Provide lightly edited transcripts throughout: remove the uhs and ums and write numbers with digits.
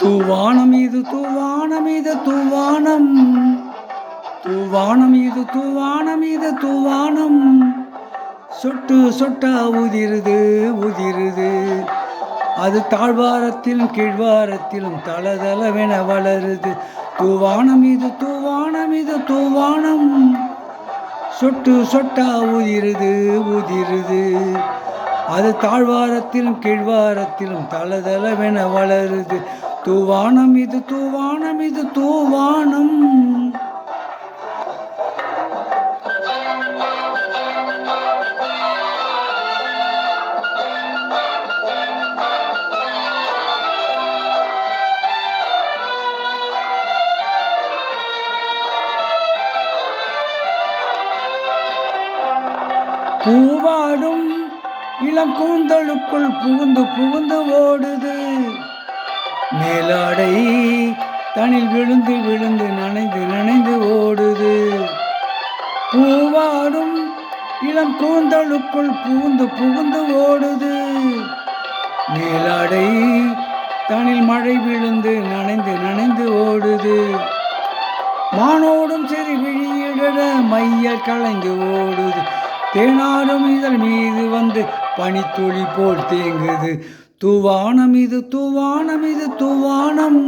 தூவானம் இது தூவானம் இது தூவானம், தூவானம் இது தூவானம் இது தூவானம், சொட்டு சொட்டா உதிருது உதிருது, அது தாழ்வாரத்திலும் கீழ்வாரத்திலும் தளதளவென வளருது. தூவானம் இது தூவானம் இது தூவானம், சொட்டு சொட்டா உதிருது உதிருது, அது தாழ்வாரத்திலும் கீழ்வாரத்திலும் தளதளவென வளருது. தூவானம் இது தூவானம் இது தூவானம். பூவாடும் இளம் கூந்தலுக்குள் புகுந்து புகுந்து ஓடுது, மேலாடை தனில் விழுந்து விழுந்து நனைந்து நனைந்து ஓடுது. பூவாடும் இளம் கூந்தலுக்குள் புகுந்து புகுந்து ஓடுது, மேலாடை தனில் மழை விழுந்து நனைந்து நனைந்து ஓடுது. மானோடும் சிறு விழியிட மையல் கலைந்து ஓடுது, தேனாடும் இதழ் மீது வந்து பனித்துளி போல் தேங்குது. தூவானம் இது தூவானம் இது தூவானம்,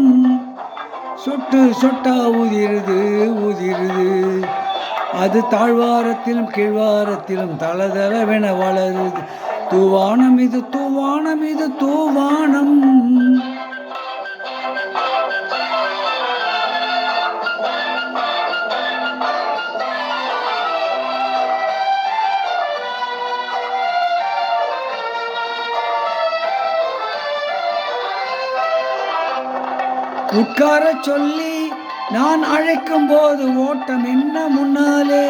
சொட்டு சொட்டா உதிருது உதிருது, அது தாழ்வாரத்திலும் கீழ்வாரத்திலும் தளதளவென வளருது. தூவானம் இது தூவானம் இது தூவானம். உட்கார சொல்லி நான் அழைக்கும் போது ஓட்டம் என்ன முன்னாலே,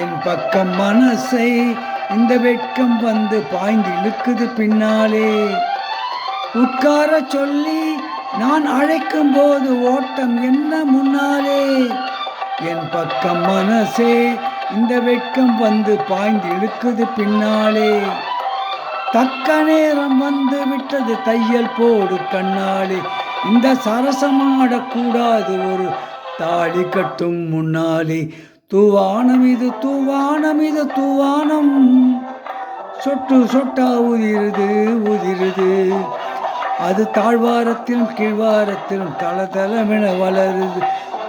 என் பக்கம் மனசை இந்த வெட்கம் வந்து பாய்ந்து இழுக்குது பின்னாலே. உட்கார சொல்லி நான் அழைக்கும் போது ஓட்டம் என்ன முன்னாலே, என் பக்கம் மனசே இந்த வெட்கம் வந்து பாய்ந்து இழுக்குது பின்னாலே. தக்க நேரம் வந்து விட்டது தையல் போடு கண்ணாலே, இந்த சரசமாடக்கூடாது ஒரு தாலி கட்டும் முன்னாலே. தூவானம் இது தூவானம் இது தூவானம், சொட்டு சொட்டா உதிருது உதிருது, அது தாழ்வாரத்திலும் கீழ்வாரத்திலும் தளதளமென வளருது.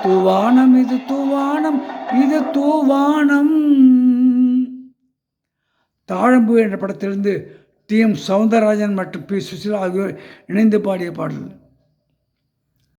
தூவானம் இது தூவானம் இது தூவானம். தாழம்பூ என்ற படத்திலிருந்து டி.எம். சௌந்தரராஜன் மற்றும் பி. சுசிலா ஆகியோர் இணைந்து பாடிய பாடல்.